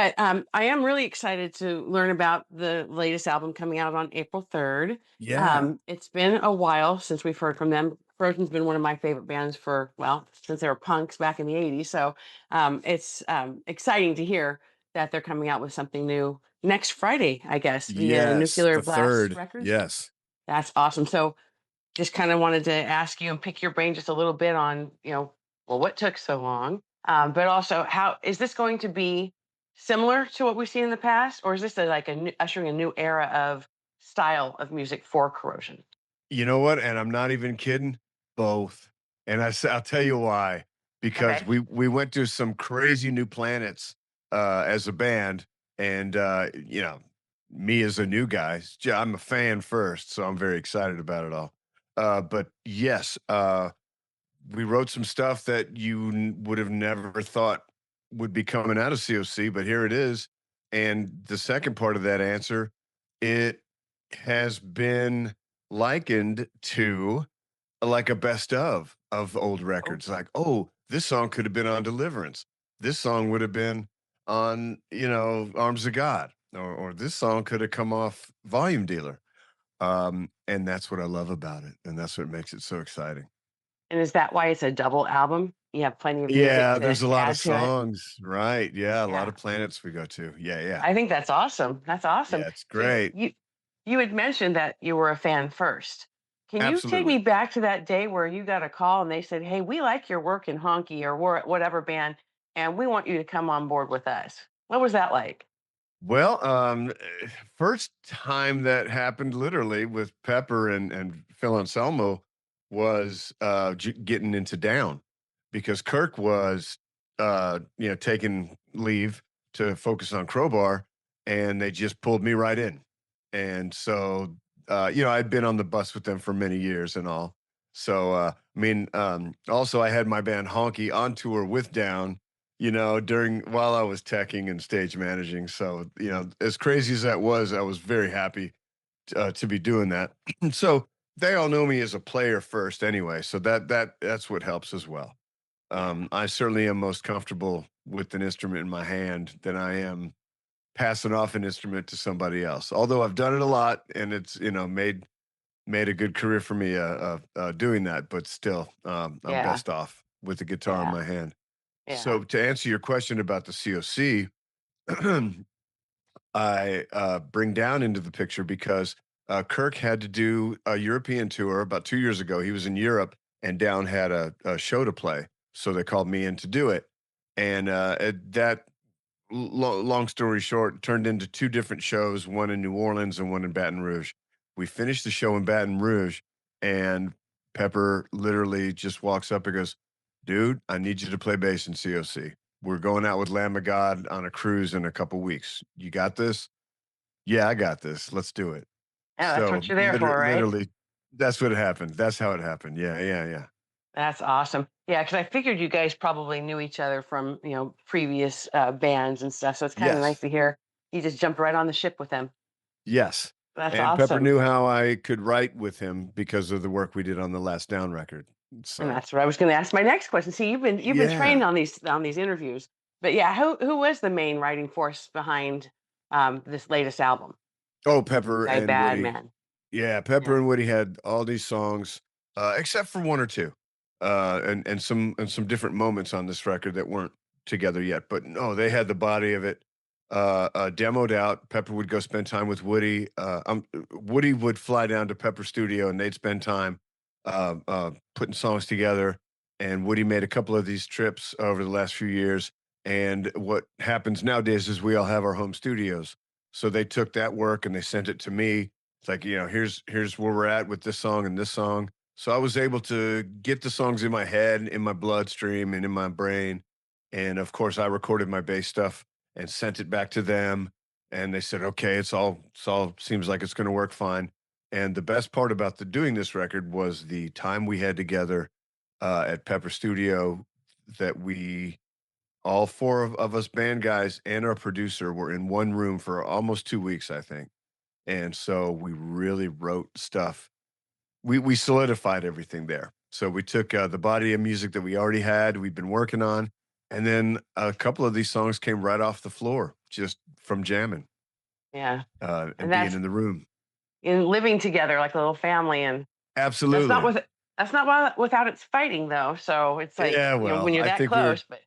But I am really excited to learn about the latest album coming out on April 3rd. Yeah. It's been a while since we've heard from them. Corrosion's been one of my favorite bands for, well, since they were punks back in the 80s. So it's exciting to hear that they're coming out with something new next Friday, I guess, via Yes, Nuclear the Blast 3rd. Records. Yes. That's awesome. So just kind of wanted to ask you and pick your brain just a little bit on, well, what took so long? But also, how is this going to be similar to what we've seen in the past, or is this ushering a new era of style of music for Corrosion? You know what? And I'm not even kidding. Both. And I'll tell you why. Because Okay. we went to some crazy new planets as a band, and me as a new guy, I'm a fan first, so I'm very excited about it all. But yes, we wrote some stuff that you would have never thought would be coming out of COC, but here it is. And the second part of that answer, it has been likened to like a best of old Oh, records. Like, oh, this song could have been on Deliverance. This song would have been on, Arms of God, or this song could have come off Volume Dealer. And that's what I love about it, and that's what makes it so exciting. and is that why it's a double album? You have plenty of music Yeah, to there's a lot of add to it. songs, right, yeah, a lot Yeah, of planets we go to. Yeah, yeah. I think that's awesome. That's awesome. Yeah, it's So great. you had mentioned that you were a fan first. Can you take Absolutely. me back to that day where you got a call and they said, "Hey, we like your work in Honky or whatever band, and we want you to come on board with us." What was that like? Well, first time that happened literally with Pepper and Phil Anselmo was, getting into Down, because Kirk was, taking leave to focus on Crowbar, and they just pulled me right in. And so, I'd been on the bus with them for many years and all. So, also I had my band Honky on tour with Down, during while I was teching and stage managing. So, as crazy as that was, I was very happy to be doing that. So they all know me as a player first anyway. So that's what helps as well. Yeah. I certainly am most comfortable with an instrument in my hand than I am passing off an instrument to somebody else. Although I've done it a lot, and it's made a good career for me doing that. But still, I'm Yeah. best off with the guitar in Yeah. my hand. Yeah. So to answer your question about the COC, I bring Down into the picture because Kirk had to do a European tour about 2 years ago. He was in Europe, and Down had a show to play, so they called me in to do it. And that, long story short, turned into two different shows, one in New Orleans and one in Baton Rouge. We finished the show in Baton Rouge, and Pepper literally just walks up and goes, "Dude, I need you to play bass in COC. We're going out with Lamb of God on a cruise in a couple weeks. You got this?" "Yeah, I got this. Let's do it." Yeah, that's So what you're there for, right? literally, that's what happened. That's how it happened. Yeah, yeah, yeah. That's awesome. Yeah, because I figured you guys probably knew each other from, previous bands and stuff. So it's kind of nice Yes, to hear you just jumped right on the ship with them. yes. That's And Pepper awesome. knew how I could write with him because of the work we did on the Last Down record. And So, that's what I was going to ask my next question. See, you've been trained yeah. on these interviews, but yeah, who was the main writing force behind this latest album Oh, Pepper by and Bad Woody. Man? Yeah, Pepper Yeah, and Woody had all these songs, except for one or two, and some different moments on this record that weren't together yet. But no, they had the body of it, demoed out. Pepper would go spend time with Woody. Woody would fly down to Pepper Studio, and they'd spend time putting songs together. And Woody made a couple of these trips over the last few years. And what happens nowadays is we all have our home studios. So they took that work and they sent it to me. It's like, here's where we're at with this song and this song. So I was able to get the songs in my head, in my bloodstream, and in my brain. And of course, I recorded my bass stuff and sent it back to them. And they said, "Okay, it's all seems like it's going to work fine." And the best part about the doing this record was the time we had together at Pepper Studio. That we all four of us band guys and our producer were in one room for almost 2 weeks, I think. And so we really wrote stuff. We solidified everything there. So we took the body of music that we already had, we've been working on, and then a couple of these songs came right off the floor. just from jamming, Yeah. and And being that's in the room. in living together like a little family, and that's not Absolutely. with without its fighting though. So it's like, Yeah, when well, you're I that think we were close, but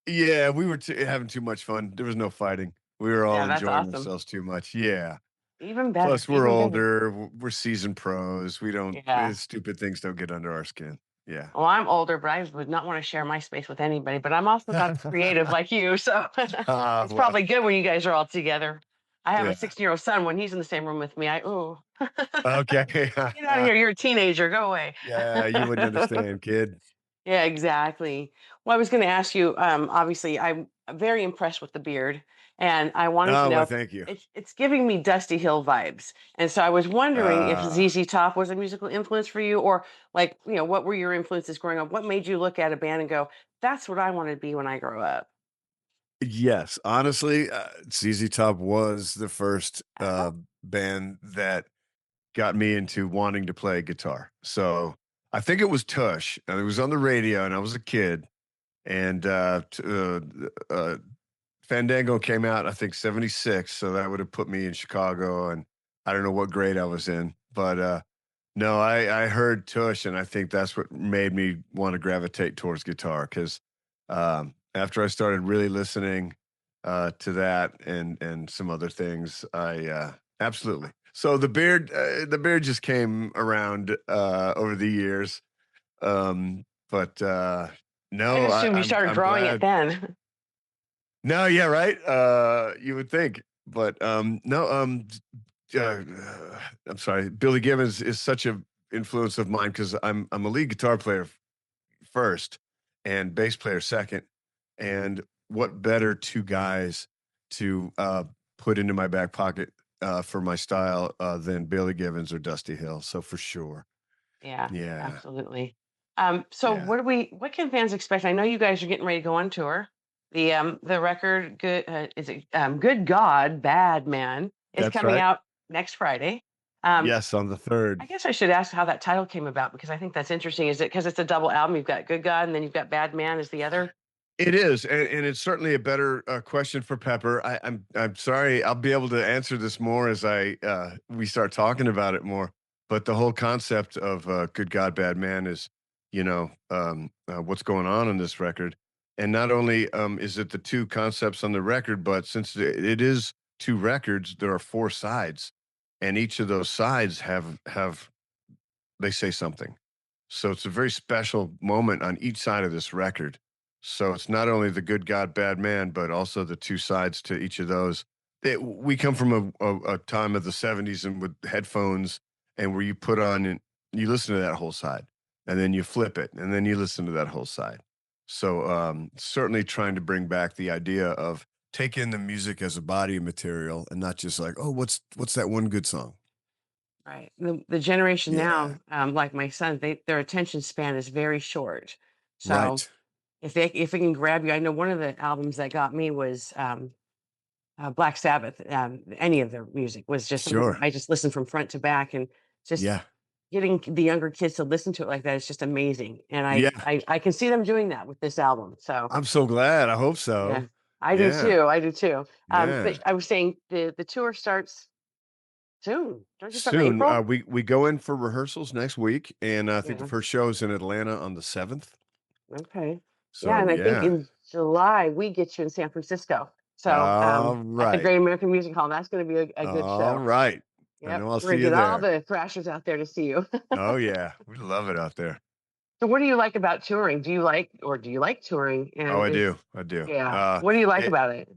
yeah, we were having too much fun. There was no fighting. We were all yeah, that's enjoying awesome. ourselves too much. Yeah. Even better, Plus, we're even better. older. We're seasoned pros. We don't Yeah. stupid things don't get under our skin. Yeah. Well, I'm older, but I would not want to share my space with anybody. But I'm also not as creative like you, so Ah, it's well, probably good when you guys are all together. I have a yeah. 16-year-old son. When he's in the same room with me, Okay. get out of here. You're a teenager. Go away. Yeah, you wouldn't understand, kid. Yeah, exactly. Well, I was going to ask you. Obviously, I'm very impressed with the beard, and I wanted to Oh, know well, if thank you. it's giving me Dusty Hill vibes. And so I was wondering if Uh, ZZ Top was a musical influence for you, or like, what were your influences growing up? What made you look at a band and go, "That's what I want to be when I grow up"? yes, honestly, ZZ Top was the first Uh-huh. band that got me into wanting to play guitar. So I think it was Tush, and it was on the radio, and I was a kid, and Fandango came out, I think, 76, so that would have put me in Chicago, and I don't know what grade I was in, but, no, I heard Tush, and I think that's what made me wanna gravitate towards guitar 'cause, after I started really listening, to that and some other things, absolutely. So the beard just came around, over the years, but, I'd no, assume you started I'm drawing it glad. then. No, yeah, right. You would think, but no. I'm sorry. Billy Gibbons is such a influence of mine because I'm a lead guitar player first and bass player second, and what better two guys to put into my back pocket for my style than Billy Gibbons or Dusty Hill? So for sure, Yeah, yeah, absolutely. So yeah, what can fans expect? I know you guys are getting ready to go on tour. The record, good is it Good God, Bad Man, is that's coming right. out next Friday. Um, Yes, on the third. I guess I should ask how that title came about, because I think that's interesting. Is it because it's a double album? You've got Good God and then you've got Bad Man as the other? It is, and it's certainly a better question for Pepper. I'm sorry, I'll be able to answer this more as I we start talking about it more. But the whole concept of "Good God, Bad Man" is, what's going on in this record, and not only is it the two concepts on the record, but since it is two records, there are four sides, and each of those sides have they say something. So it's a very special moment on each side of this record. So it's not only the good God, bad man, but also the two sides to each of those. We come from a time of the 70s and with headphones and where you put on and you listen to that whole side and then you flip it and then you listen to that whole side. So certainly trying to bring back the idea of take in the music as a body of material and not just like, oh, what's that one good song? Right. The generation Yeah. now, like my son, their attention span is very short. So Right. if it can grab you, I know one of the albums that got me was Black Sabbath. Any of their music was just something Sure. I just listened from front to back, and just Yeah. getting the younger kids to listen to it like that is just amazing. And Yeah. I can see them doing that with this album. So I'm so glad. I hope yeah, so. I do Yeah. too. I do too. But Yeah. I was saying the tour starts soon. Don't you start in Soon, April? we go in for rehearsals next week, and I think the Yeah. first show is in Atlanta on the 7th. Okay. Yeah, So, and I think yeah. in July we get you in San Francisco. So All at the right. Great American Music Hall, that's going to be a good All show. right. I Yep, know I'll we're gonna see you get all there. the thrashers out there to see you. Oh, yeah. We love it out there. So what do you like about touring? Do you like touring? Oh, And I is do. I do. yeah, what do you like It about it?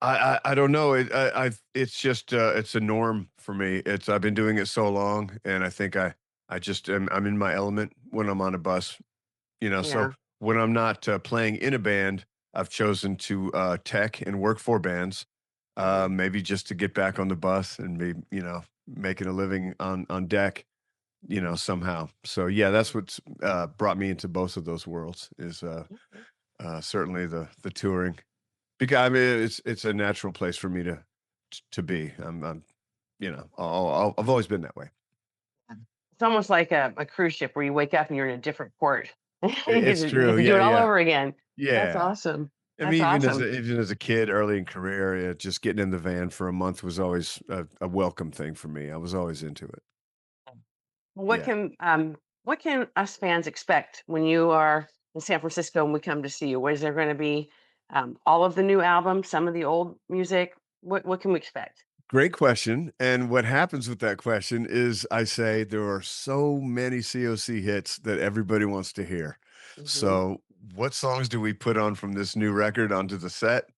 I don't know. It's just, it's a norm for me. I've been doing it so long, and I think I just I'm in my element when I'm on a bus. So Yeah. when I'm not playing in a band, I've chosen to tech and work for bands, Mhm. maybe just to get back on the bus and be, making a living on deck, somehow. So yeah, that's what's brought me into both of those worlds is certainly the touring because I mean it's a natural place for me to be. I'm I've always been that way. It's almost like a cruise ship where you wake up and you're in a different port. You It's get true. to do Yeah, it all yeah, over again. That's yeah. awesome. I That's mean, awesome. even as a kid, early in career, just getting in the van for a month was always a welcome thing for me. I was always into it. What Yeah. can what can us fans expect when you are in San Francisco and we come to see you? Is there going to be all of the new albums, some of the old music? What can we expect? Great question. And what happens with that question is I say there are so many COC hits that everybody wants to hear. Hmm. So, what songs do we put on from this new record onto the set?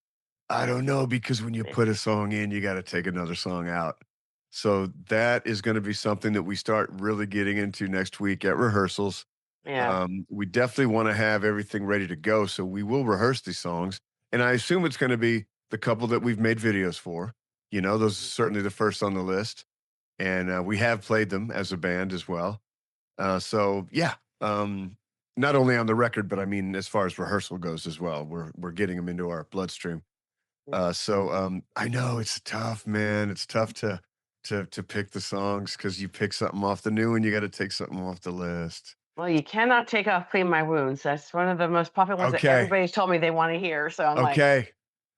I don't know because when you put a song in, you got to take another song out. So, that is going to be something that we start really getting into next week at rehearsals. Yeah. We definitely want to have everything ready to go. So, we will rehearse these songs. And I assume it's going to be the couple that we've made videos for. You know, those are Mhm. certainly the first on the list, and, we have played them as a band as well. So yeah, not only on the record, but I mean, as far as rehearsal goes as well, we're getting them into our bloodstream. I know it's tough, man. It's tough to pick the songs because you pick something off the new and you got to take something off the list. Well, you cannot take off "Clean My Wounds." That's one of the most popular ones that Okay, everybody's told me they want to hear. So I'm like, okay,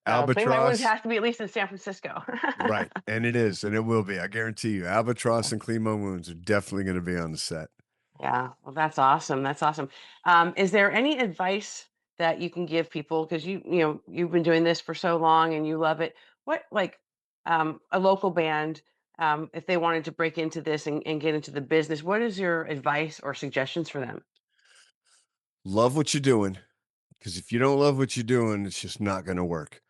"Clean My Wounds" Albatross, has to be at least in San Francisco. right? And it is, and it will be. I guarantee you, Albatross and Clean My Wounds are definitely going to be on the set. Yeah, well, that's awesome. That's awesome. Is there any advice that you can give people because you've been doing this for so long and you love it? What like a local band, if they wanted to break into this and get into the business, what is your advice or suggestions for them? Love what you're doing, because if you don't love what you're doing, it's just not going to work.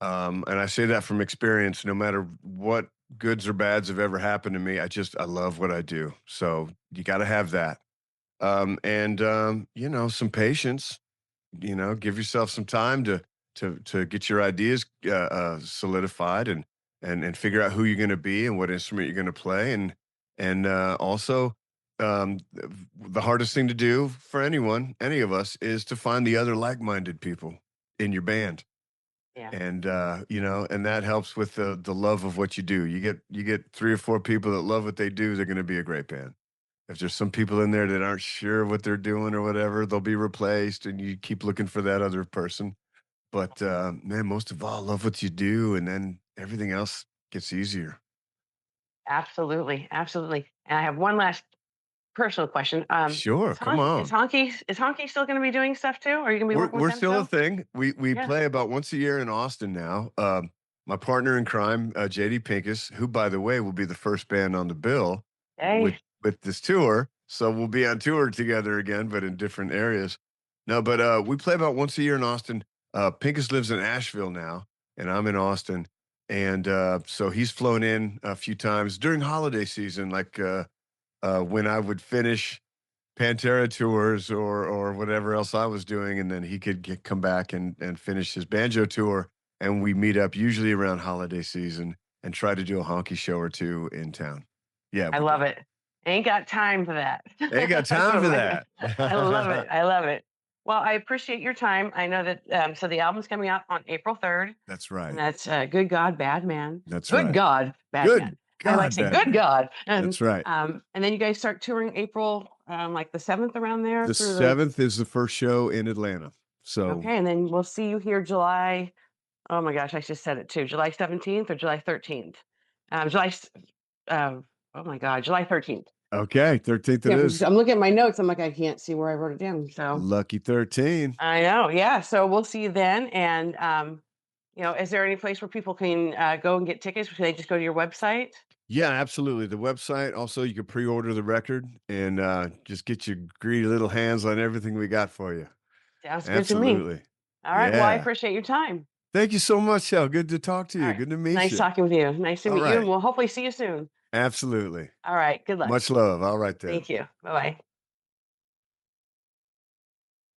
And I say that from experience. No matter what goods or bads have ever happened to me, I love what I do. So you got to have that. You know, some patience. You know, give yourself some time to get your ideas solidified and figure out who you're going to be and what instrument you're going to play and also the hardest thing to do for anyone, any of us, is to find the other like-minded people in your band Yeah, and you know, and that helps with the love of what you do. You get 3 or 4 people that love what they do, they're gonna be a great band. If there's some people in there that aren't sure what they're doing or whatever, they'll be replaced and you keep looking for that other person. But man, most of all, love what you do and then everything else gets easier. absolutely, absolutely. And I have one last personal question. Sure, come on. Is Honky still going to be doing stuff too? Are you going to be We're working with we're them still a still? thing. We Yeah. play about once a year in Austin now. My partner in crime, JD Pincus, who by the way will be the first band on the bill with Hey, with this tour. So we'll be on tour together again, but in different areas. No, but we play about once a year in Austin. Pincus lives in Asheville now, and I'm in Austin. And so he's flown in a few times during holiday season, like when I would finish Pantera tours or whatever else I was doing, and then he could come back and finish his banjo tour, and we meet up usually around holiday season and try to do a honky show or 2 in town. Yeah, I we do. love it. Ain't got time for that. Ain't got That's time what for my I love it. that. I love it. Well, I appreciate your time. I know that so the album's coming out on April 3rd, That's and right. that's Good God, Bad Man. That's Good right. God, Bad Good Man. I like God, saying Good Batman. God. That's right. And then you guys start touring April like the 7th around there The through the 7th is the first show in Atlanta. So, okay, and then we'll see you here July. Oh my gosh, I just said it too. July 17th or July 13th. July uh, oh my God, July 13th. okay, 13th it Yeah, because is. I'm looking at my notes. I'm like, I can't see where I wrote it down. So Lucky 13. I know. Yeah. So we'll see you then. And, is there any place where people can go and get tickets? Should they just go to your website? Yeah, absolutely. The website. Also, you can pre-order the record and just get your greedy little hands on everything we got for you. Sounds good to me. Absolutely. All right. Well, I Yeah. appreciate your time. Thank you so much, Shell. Good to talk to All you. right. Good to meet Nice you. talking with you. Nice to All meet you. And right. we'll hopefully see you soon. Absolutely. All right. Good luck. Much love. All right then. Thank you. Bye bye.